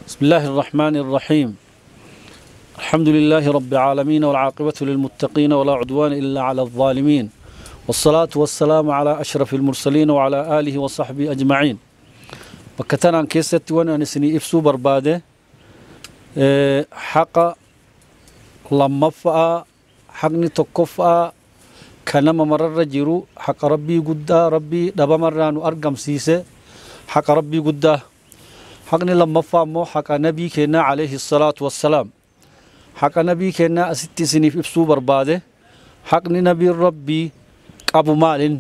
بسم الله الرحمن الرحيم. الحمد لله رب العالمين والعاقبة للمتقين ولا عدوان إلا على الظالمين، والصلاة والسلام على أشرف المرسلين وعلى آله وصحبه أجمعين. بكتنا عن كيست وانا نسني إفسو برباده حق لما فأ حقني تكفأ كنما مرر جيرو حق ربي قدا ربي دبا مرانو أرقم سيسه حق ربي قدا حقني لما فامو حق نبي كنا عليه الصلاة والسلام حق نبي كنا ست سنين في إفسو برباده حقني نبي ربي أبو مال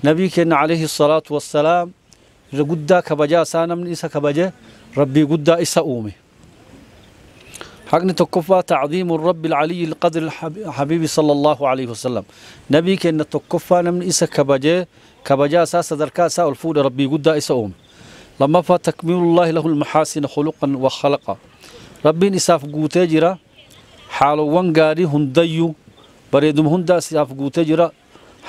نبي كنا عليه الصلاة والسلام قدا كبجا سانا من إسا كبجا ربي قدا إسا أومي حقني تكفى تعظيم الرب العلي القدر الحبيب صلى الله عليه وسلم نبي كنا تكفى من إسا كبجا ساسا دركا سا الفود ربي قدا إسا أومي لما فتكميل الله له المحاسن خلقا وخلقا ربي إساف قوتي جرا حال وانقاري هنديو بريدم هندا إساف قوتي جرا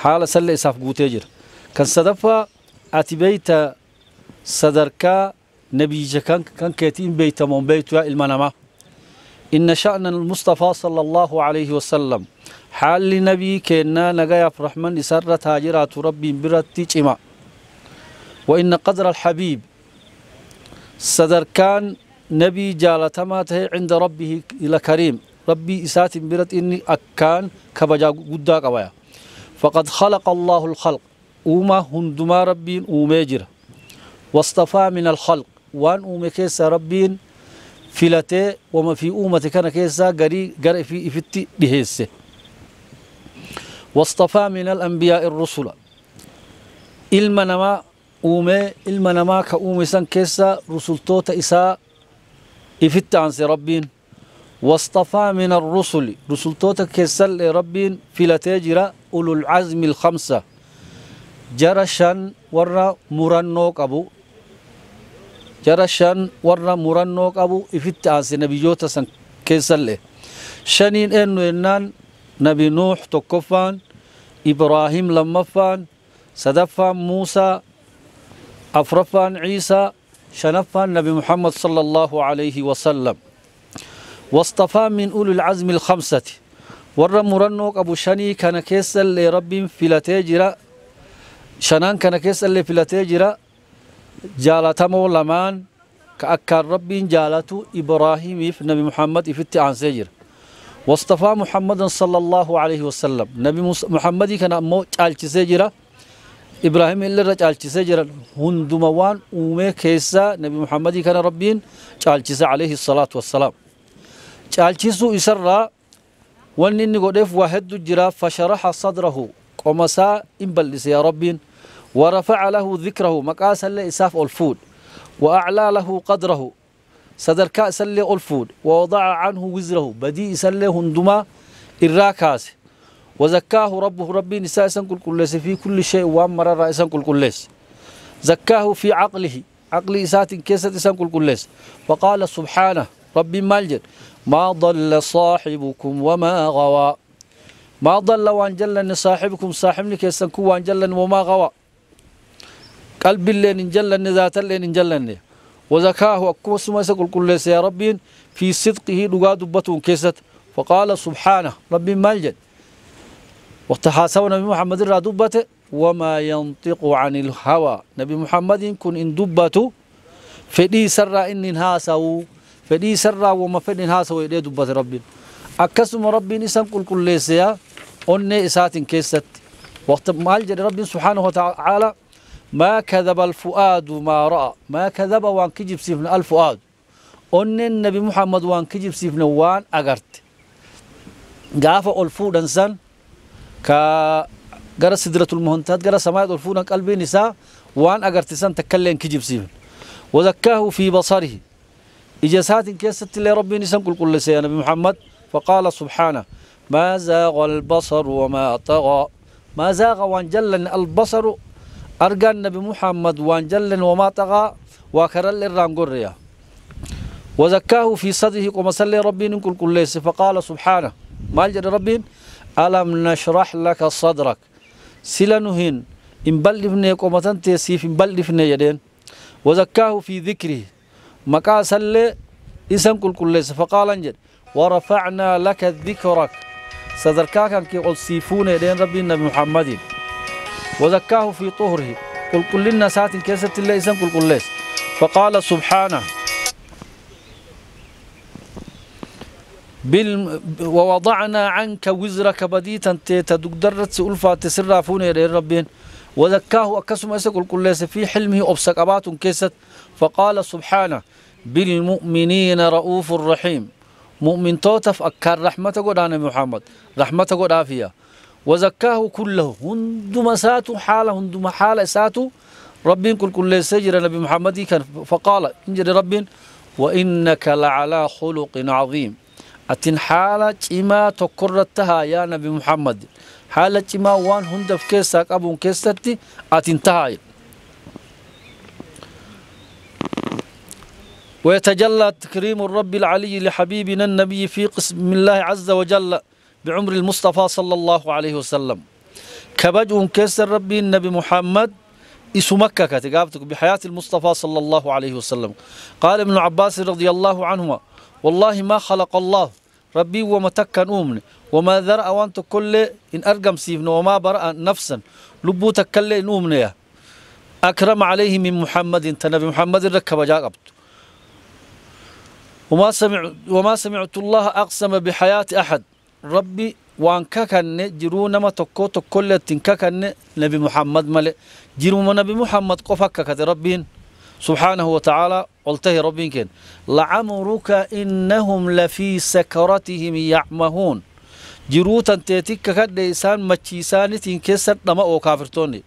حال سل إساف قوتي جرا كان صدفا أتبيت صدركا نبي جكان كان كيتين بيت من بيتوا المنامة إن شأن المصطفى صلى الله عليه وسلم حال لنبي كنا نجايا فرحمن إسرة تاجرات ربي برتي جما وإن قدر الحبيب صدر كان نبي جالتماته عند ربه إلى كريم ربي إسات برت إني أكان كبجا قدا قوايا فقد خلق الله الخلق أوما هندما ربين أوميجر واصطفى من الخلق وان أومي كيسا ربين فلته وما في أومة كان كيسا قري في إفتي بهيسه واصطفى من الأنبياء الرسل المنما أومي المنما كأومي سان كيسا رسولتوتا إساء إفت عن ربين واصطفى من الرسل رسولتوتا كيسا لربين فلتاجرة أولو العزم الخمسة جرشان ورا مرنوك أبو جرشان ورا مرنوك أبو إفت عن نبيوتا سان كيسا له شنين إنو إنان نبي نوح تكفان إبراهيم لما فان صدفان موسى أفرفان عيسى شنفان نبي محمد صلى الله عليه وسلم واصطفى من أولي العزم الخمسة ور مرنوك أبو شني كان كيسل لرب فلتاجرة شنان كان كيسل لفلتاجرة جالتمو لمان كأكار رب جالته إبراهيم في نبي محمد في التعان سجر واصطفى محمد صلى الله عليه وسلم نبي محمد كان أمو تعالج سجرة إبراهيم اللي رجع الجسجر هندموان وما كيسا نبي محمد كان ربين جالجس عليه الصلاة والسلام جالجسو إسرى ونن قدف واحد الجراف فشرح صدره قمسا إنبلس يا ربين ورفع له ذكره مقاسا لإساف الفود وأعلى له قدره صدر كأس الفود ووضع عنه وزره بدي سل هندما الراكاس وزكاه ربه ربي نساء سنقل كلس في كل شيء وامر رأسا كل كلس زكاه في عقله عقل إسات كيسة سنقل كلس وقال سبحانه ربي مالجد ما ضل صاحبكم وما غوى ما ضل وان جلن صاحبكم صاحبني كيسنكو وان جلن وما غوى قلب اللي نجلن ذات اللي نجلن وزكاه أكو سما سنقل كلس يا ربي في صدقه لقى دبتون كيسة فقال سبحانه ربي مالجد وتحاسبنا نبي محمد الردبته وما ينطق عن الهوى نبي محمد كن إن دبته فدي سر إن هاسو فدي سر وما فدي هاسو يدي دبته ربي أكسم ربي نسم كل ليسيا أن إسات كيست وقت ما الجد ربي سبحانه وتعالى ما كذب الفؤاد ما رأى ما كذب وان كجب سيفنا الفؤاد أن النبي محمد وان كجب سيفنا وان أجرت قاف الفود إنسان كجرى سدرة المهنتات جرى سماء الفونا قلبي نساء وان أجرتسان تكلم كجيب سيفن وزكاه في بصره إجازات كيست لربي نسان كل شيء نبي محمد فقال سبحانه ما زاغ البصر وما طغى ما زاغ وان جلن البصر أرجى النبي محمد وان جلن وما طغى وكرل الرانغوريا وزكاه في صدره كما صلى ربي كل شيء فقال سبحانه ما الجد ربي ألم نشرح لك صدرك سلنهن إن بلفني قومتان تيسيف إن بلفني يدين وزكاه في ذكره مكاسل إسان كل ليس فقال انجد ورفعنا لك ذكرك صدركاك كي قل سيفون يدين ربي النبي محمد وزكاه في طهره قل كل لنا ساعة كيسة الله إسان كل ليس فقال سبحانه ووضعنا عنك وزرك بديتا تدقدرت سؤلفا تسرافون يدين ربين وذكاه أكسم أسكل كل ليس في حلمه أبسك أبات كيست فقال سبحانه بالمؤمنين رؤوف الرحيم مؤمن توتف أكار رحمة قدان محمد رحمة قد آفية وزكاه كله هندم ساتو حالة هندم حالة ساتو ربين كل ليس سجر نبي محمد كان فقال انجر ربين وإنك لعلى خلق عظيم أتن حالة إما تكرتها يا نبي محمد حالة ما وان هندف كيساك أبون كيستي أتنتهاي ويتجلى تكريم الرب العلي لحبيبنا النبي في قسم الله عز وجل بعمر المصطفى صلى الله عليه وسلم كبجء كيسر ربي النبي محمد اسمك كتقابتك بحياة المصطفى صلى الله عليه وسلم قال ابن عباس رضي الله عنهما والله ما خلق الله ربي ومتكن أمني وما ذرأ وانت كل إن أرقم سيفنا وما برأ نفسا لبوتك كل إن أمني أكرم عليه من محمد تنبي محمد ركب جاقبت وما سمعت الله أقسم بحياة أحد ربي وان ككن جرون ما تكو كل تنككن نبي محمد ملئ جرون نبي محمد قفك كتربين سبحانه وتعالى قلته ربين كن لعمرك إنهم لفي سكرتهم يعمهون جروتا تيتك كديسان مچيسان تنكسر نما او كافرتوني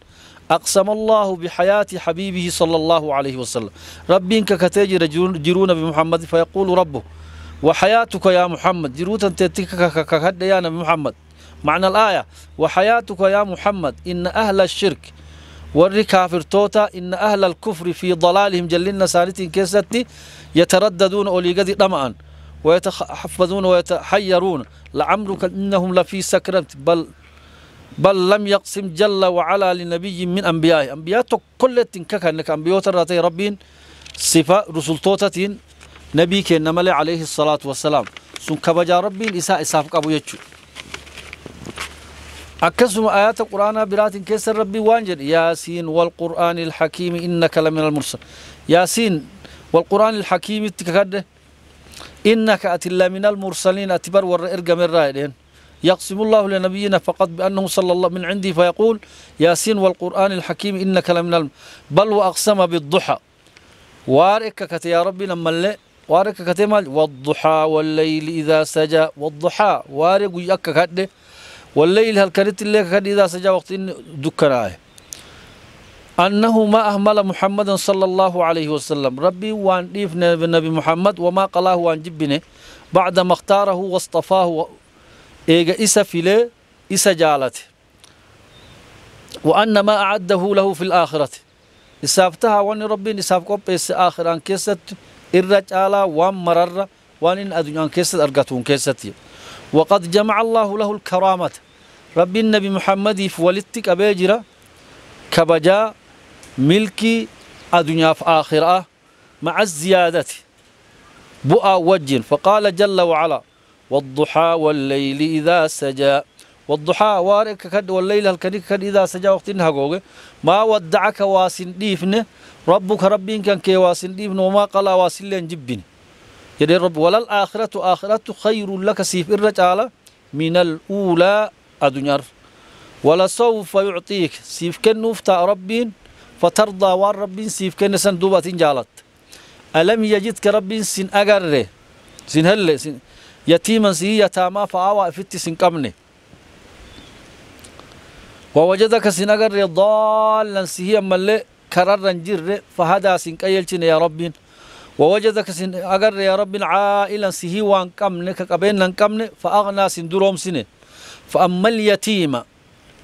أقسم الله بحياة حبيبه صلى الله عليه وسلم ربين كتجر جرون بمحمد فيقول ربه وحياتك يا محمد جروتا تيتك كد يا نبي محمد معنى الآية وحياتك يا محمد إن أهل الشرك وري كافر توتا إن أهل الكفر في ضلالهم جلنا سانتين كيستي يترددون أوليقذ دمعا ويتحفظون ويتحيرون لعمرك إنهم لفي سكرة بل لم يقسم جل وعلا لنبي من أنبيائه أنبياء كل تنكك أنك أنبياء تراتي ربين صفاء رسول توتتين نبي كنمل عليه الصلاة والسلام سنكبجا ربين إساف أبو يجو أكسم آيات القرآن برات كسر ربي وانجل ياسين والقرآن الحكيم إنك لمن المرسل ياسين والقرآن الحكيم تكده إنك أتلا من المرسلين أتبر ورئرق من رائدين يقسم الله لنبينا فقط بأنه صلى الله من عندي فيقول ياسين والقرآن الحكيم إنك لمن بل وأقسم بالضحى وارك كت يا ربي لما اللي وارك كتمال والضحى والليل إذا سجى والضحى وارك يأك كده والليل هل كانت اللي كان إذا سجى وقت دكناه أنه ما أهمل محمد صلى الله عليه وسلم ربي وان ديفنا بالنبي محمد وما قلاه وان جبنه بعد ما اختاره واصطفاه إيجا إسا فيله إسا جالته وأن ما أعده له في الآخرة إسافتها وان ربي إساف قب إس آخر أن كيست الرجال وان مرر وان أدن أن كيست أرقتون كيستي وقد جمع الله له الكرامة ربي النبي محمد فولدتك أبيجرة كبجا ملكي الدنيا في آخرة مع الزيادة بؤى وجه فقال جل وعلا والضحى والليل إذا سجى والضحى وارك كد والليل الكديك كد إذا سجى وقت نهجوه ما ودعك واسن ديفنه ربك ربين كان كي واسن ديفنه وما قال واسن لين جبني يدي رب ولا الآخرة آخرة خير لك سيف الرجال من الأولى الدنيا ولا سوف يعطيك سيف كنوفتا ربين فترضى والربين سيف كن سندوبة جالت ألم يجدك ربين سن أجره سن هل سن يتيما سي يتاما فآوى فتي سن قمني ووجدك سن أجره ضالا سي ملء كررا جر فهذا سن كيلتين يا ربين ووجدك سن أجر يا رب عائلا سهي وان كمن كبين كمن فأغنى سن دروم سنه فأما اليتيم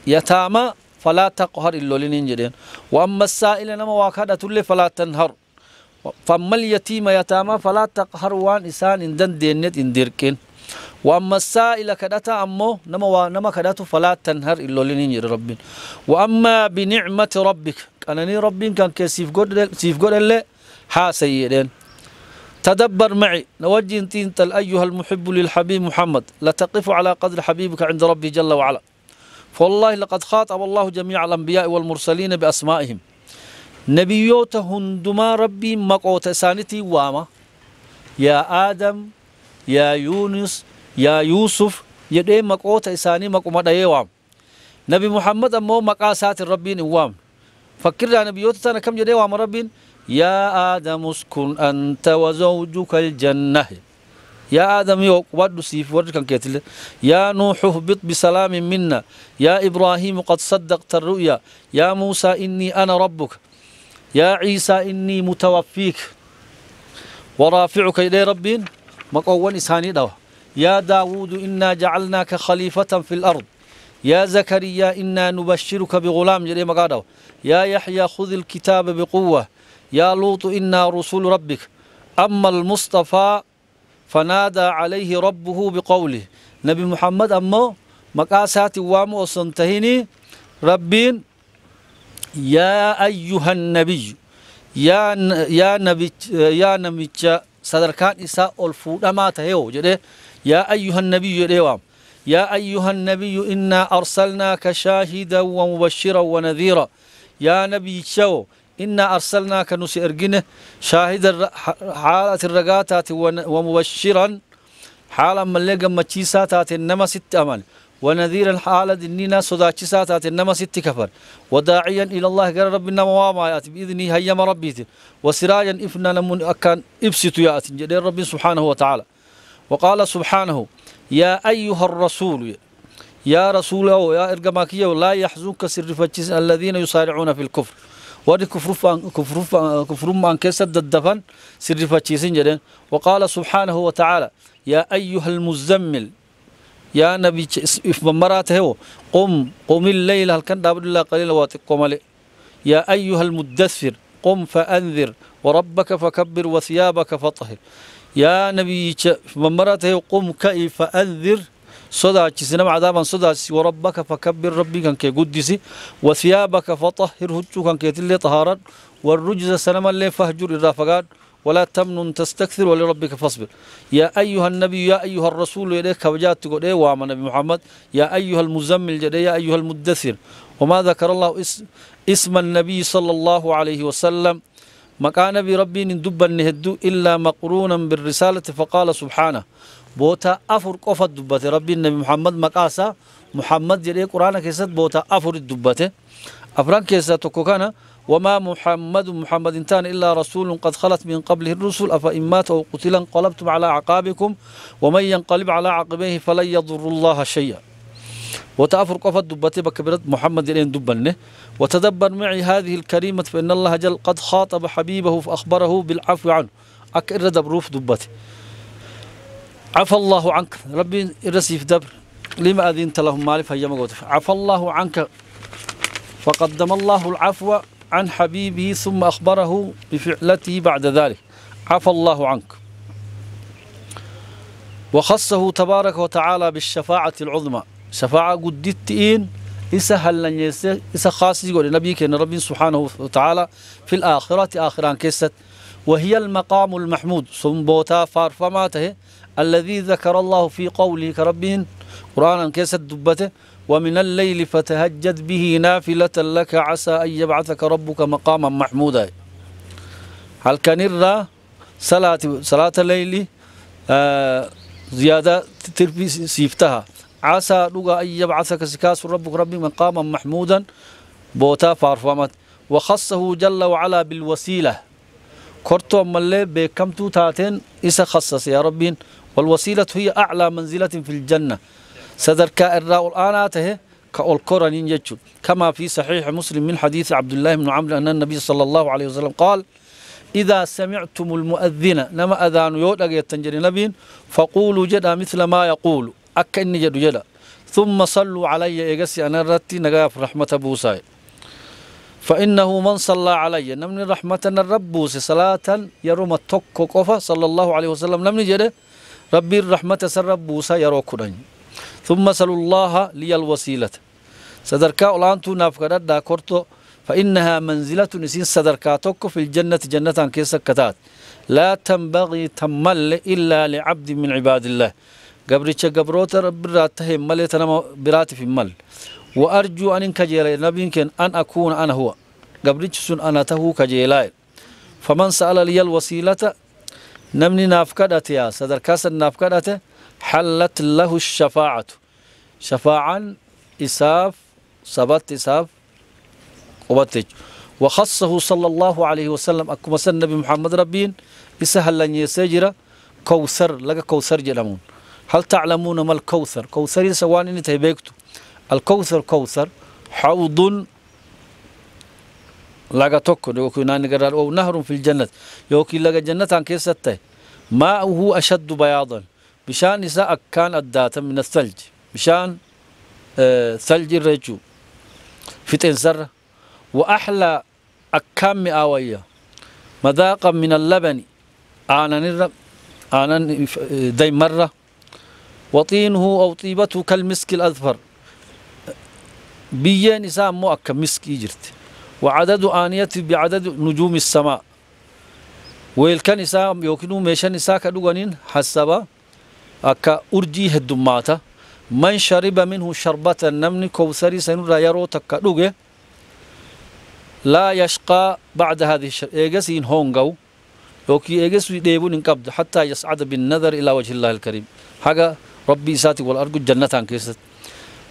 يتامى فلا تقهر إلا لننجدين وأما السائل نما واكادة اللي فلا تنهر فأما اليتيم يتامى فلا تقهر وان إسان إندن دينت إنديركين وأما السائل كدتا أمو نما كدته فلا تنهر إلا لننجد ربين وأما بنعمة ربك أنني ربين كان كسيف قد اللي حاسيدين تدبر معي نوجه انت أيها المحب للحبيب محمد لا تقف على قدر حبيبك عند ربي جل وعلا. فوالله لقد خاطب الله جميع الأنبياء والمرسلين بأسمائهم نبيوته هندما ربي مقوت سانتي واما يا آدم يا يونس يا يوسف يدي مقوت إساني مقومة دايوام نبي محمد أمو مقاسات الربين إوام فكر نبيوته أنا كم جدي وام ربين يا آدم اسكن أنت وزوجك الجنة يا آدم يوك ود سيف ورد كان كيتل يا نوح اهبط بسلام منا يا إبراهيم قد صدقت الرؤيا يا موسى إني أنا ربك يا عيسى إني متوفيك ورافعك إلي ربين مقوّن إساني دوا يا داود إنا جعلناك خليفة في الأرض يا زكريا إنا نبشرك بغلام جري مقادو يا يحيى خذ الكتاب بقوة يا لوط إنا رسول ربك أما المصطفى فنادى عليه ربه بقوله نبي محمد أما مقاسات وامو وسنتهيني ربين يا أيها النبي يا نبي صدركان إساء الفود ما تهيو جده يا أيها النبي جده يا أيها النبي إنا أرسلناك شاهدا ومبشرا ونذيرا يا نبي شو إنا أرسلناك نسيرجنه شاهدا حالة الرقاتات ومبشرا حالا ملقا مجيساتات إنما ست أمل ونذيرا حالة إننا صداچساتات إنما ست كفر وداعيا إلى الله قال ربنا مواما يأتي بإذنه هيما ربيته وسراجا إفنا لمن أكان إبسط يأتي جدير رب سبحانه وتعالى وقال سبحانه يا أيها الرسول يا رسول أو يا إرقماكية لا يحزنك سرفتشيس الذين يصارعون في الكفر ودي كفر ما انكسد الدفن سرفتشيسين جدين وقال سبحانه وتعالى يا أيها المزمل يا نبي مراته قم الليل هل كان دابد الله قليلا واتقوم عليه يا أيها المدثر قم فأنذر وربك فكبر وثيابك فطهر يا نبي مراته قم كي فأنذر صدى سنم عذابا صدى وربك فكبر ربي كان كي قدسي وثيابك فطهر هجو كان كي تلي طهارا والرجز سنما اللي فهجر الرافقات ولا تمنن تستكثر ولربك فاصبر يا أيها النبي يا أيها الرسول إليك وجاءت تقول إيه وعمل نبي محمد يا أيها المزمل جدي يا أيها المدثر وما ذكر الله اسم النبي صلى الله عليه وسلم مكان بربي ندب النهدو إلا مقرونا بالرسالة فقال سبحانه بوتا أفر قفت دبته ربي النبي محمد مقاسا محمد جدي قرآن كيسد بوتا أفر الدبته أفران كيسد تكوكانا وما محمد انتان إلا رسول قد خلت من قبله الرسل أفإن مات أو قتل انقلبتم على عقابكم ومن ينقلب على عقبيه فلن يضر الله شيئا وتأفر قفت دبته بكبرت محمد إلين دبنه وتدبر معي هذه الكريمة فإن الله جل قد خاطب حبيبه فأخبره بالعفو عنه أكر دبروف دبته عفى الله عنك ربي الرسيف دبر لما أذنت لهم مالف هيا مقوت عفى الله عنك فقدم الله العفو عن حبيبه ثم أخبره بفعلته بعد ذلك عفى الله عنك وخصه تبارك وتعالى بالشفاعة العظمى شفاعة قدتين إسهل لن يسه خاص يقول نبيك إن ربي سبحانه وتعالى في الآخرة آخران كست وهي المقام المحمود صنبوتا فارفماته الذي ذكر الله في قوله كربين قرآنا كست دبته ومن الليل فتهجد به نافلة لك عسى أن يبعثك ربك مقاما محمودا هل كان الرا صلاة الليل زيادة تربي سيفتها عسى لغا أن يبعثك سكاس ربك ربي مقاما محمودا بوتا فارفامت وخصه جل وعلا بالوسيلة كرتو ملي بكمتو تاتين إسا خصص يا ربين والوسيلة هي أعلى منزلة في الجنة صدر كائر الآناته كالقرآن ينجج كما في صحيح مسلم من حديث عبد الله بن عمرو أن النبي صلى الله عليه وسلم قال إذا سمعتم المؤذن نما أذان يودك يتنجري نبين فقولوا جدا مثل ما يقول أكني جد جدا ثم صلوا علي إجسي أنا رتي نجاف رحمة بوساي فإنه من صلى علي نمني رحمة الرب بوسي صلاة يروم التوك قفا صلى الله عليه وسلم نمني جدا ربي الرحمة سرب بوسا يروكني ثم صلوا الله لي الوسيلة صدركا أولانتو نافقدت دا كورتو فإنها منزلة نسين صدركاتك في الجنة جنة كيسا كتات لا تنبغي تمل إلا لعبد من عباد الله قبرتش قبروت رب راتهم ملت أنا براتي في مل وأرجو أن كجيل نبي كان أن أكون أنا هو قبرتش سن أنا تهو كجيلاي فمن سأل لي الوسيلة نمني نافكدت يا صدر كاس النافكدت حلت له الشفاعة شفاعا إساف سبت إساف وبتج وخصه صلى الله عليه وسلم أكما سن نبي محمد ربين يسهل لن يسجر كوثر لقى كوثر جلمون هل تعلمون ما الكوثر كوثر سواء إن تهبيكتو الكوثر كوثر حوض لقى توكو يوكي نانقرار أو نهر في الجنة يوكي لقى جنة عن كيسته ماءه أشد بياضا بشان نساء كان الداتا من الثلج بشان ثلج الرجو في تنسر وأحلى أكام مئوية مذاقا من اللبن آنا دي مرة وطينه أو طيبته كالمسك الأذفر بيا نساء مؤكا مسك يجرت وعدد آنيته بعدد نجوم السماء ويلكن نساء يوكنو ميشا نساء كدوغانين حسبا أكا أرجيه الدماتة من شرب منه شربة النمن كوثري سنرى يرو تكدوغي لا يشقى بعد هذه إيجاسين هونغو يوكي إيجاسو ديبون انقبض حتى يصعد بالنظر إلى وجه الله الكريم حاجة ربي ساتي والأرض جنة كيست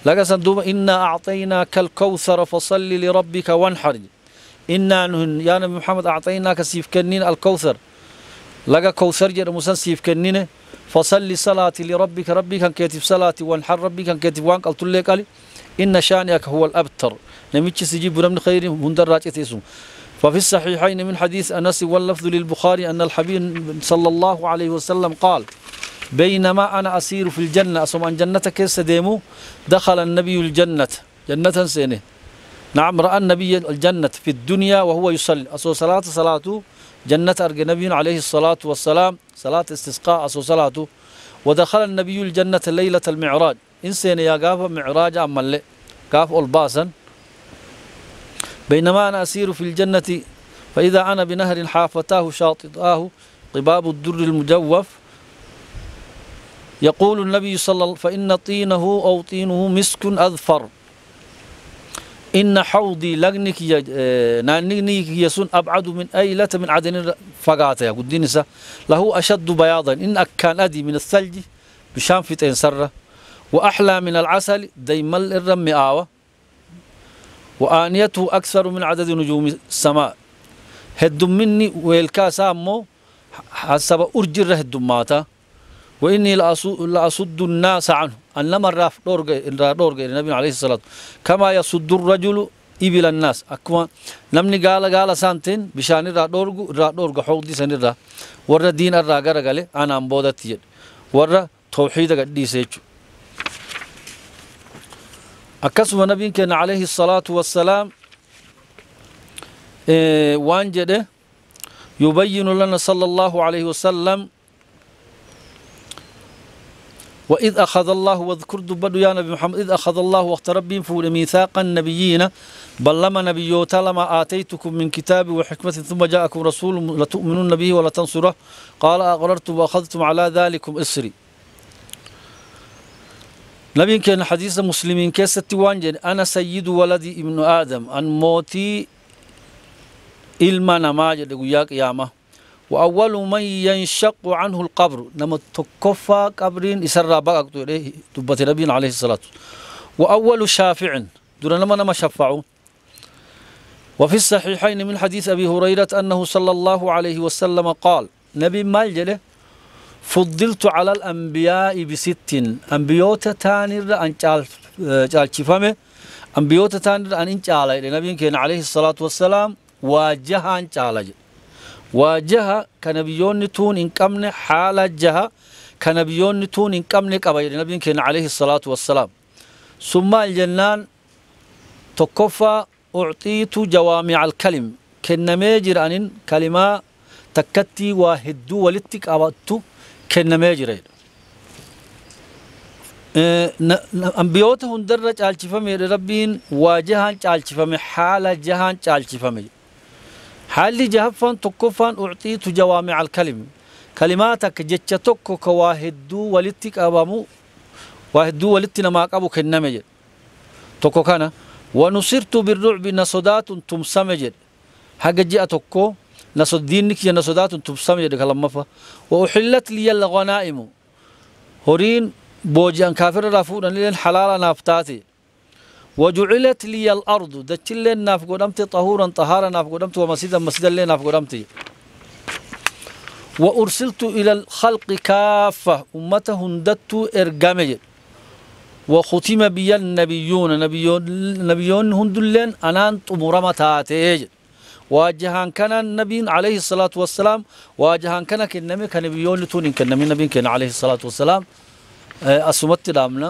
لقى صندوق إنا أعطيناك الكوثر فصل لربك وانحر إنا يا نبي محمد أعطيناك سيف كنين الكوثر لقى كوثر جر مسن سيف كنين فصل صلاتي لربك ربي كان كاتب صلاتي وانحر ربي كان كاتب وانك قلت لك قال إن شانئك هو الأبتر نمتش سجيب من خير مندراج اسم ففي الصحيحين من حديث أنس واللفظ للبخاري أن الحبيب صلى الله عليه وسلم قال بينما أنا أسير في الجنة أصم أن جنتك سديمو دخل النبي الجنة جنة سنة نعم رأى النبي الجنة في الدنيا وهو يصلي أصو صلاته جنة أرجى نبي عليه الصلاة والسلام صلاة استسقاء أصو صلاته ودخل النبي الجنة ليلة المعراج إنسان يا قاف معراج أمل قاف الباسا بينما أنا أسير في الجنة فإذا أنا بنهر حافتاه شاطئاه قباب الدر المجوف يقول النبي صلى الله عليه وسلم فإن طينه أو طينه مسك أذفر إن حوضي لغنك نانيك يسون أبعد من أيلة من عدن فقاته قدينسا له أشد بياضا إن أكان أدي من الثلج بشام في تنسرة وأحلى من العسل ديمل الرم آوة وآنيته أكثر من عدد نجوم السماء هدم مني ويلكاس أمو حسب أرجر هدماتا وإني لأصد الناس عنه أنما الراف دورج النبي عليه الصلاة كما يصد الرجل إبل الناس أكما نمني قال سانتين بشان دورج حوضي سنرا ورا دين الراجع قال أنا أمبودت يد ورا توحيد قدي سيجو أكسب النبي كان عليه الصلاة والسلام وانجده يبين لنا صلى الله عليه وسلم وإذ أخذ الله واذكر دبدو يا نبي محمد إذ أخذ الله واخترب بهم فول ميثاق النبيين بل لما نبيوت لما آتيتكم من كتاب وحكمة ثم جاءكم رسول لتؤمنون به ولا تنصره قال أقررتم وأخذتم على ذلكم إصري نبي كان حديث مسلمين كيست وانجن أنا سيد ولدي ابن آدم أن موتي إلما نماجد وياك ياما وأول من ينشق عنه القبر نما تكفى قبرين يسرى بقى تبت نبي عليه الصلاة وأول شافع دون نما شفعوا وفي الصحيحين من حديث أبي هريرة أنه صلى الله عليه وسلم قال نبي مالجله فضلت على الأنبياء بست أنبيوت تانر أن جال شفامه أنبيوت تانر أن إنجال نبي كان عليه الصلاة والسلام واجه أن جالج واجه كنبيون تون إن كمن حال جه كنبيون تون إن كمن كبير نبي كان عليه الصلاة والسلام ثم الجنان تكفى أعطيت جوامع الكلم كنماجر أن كلمة تكتي واحد ولتك أبدت كنماجر أنبيوتهم درج على شفمي ربين واجهان على شفمي حال جهان على شفمي حالي جهفان تكفان أعطيت جوامع الكلم كلماتك جتشتك كواهدو ولتك أبامو واهدو ولتنا معك أبو كنمجد تكو كان ونصرت بالرعب نصدات تمسمجد حاجة جاءتكو نصد دينك يا نصدات تمسمجد كلام فا وأحلت لي الغنائم هورين بوجان كافر رافونا لين حلالا نافتاتي وجعلت لي الأرض دتشل لين نافقو دمتي طهورا طهارا نافقو دمتي ومسجدا مسجدا لين نافقو دمتي وأرسلت إلى الخلق كافة أمته هندت إرقامي وختم بي النبيون نبيون هندلين أنان تمرمتاتي واجهان كان النبي عليه الصلاة والسلام واجهان كان كنمي كنبيون لتونين كنمي نبي كان عليه الصلاة والسلام أسمت دامنا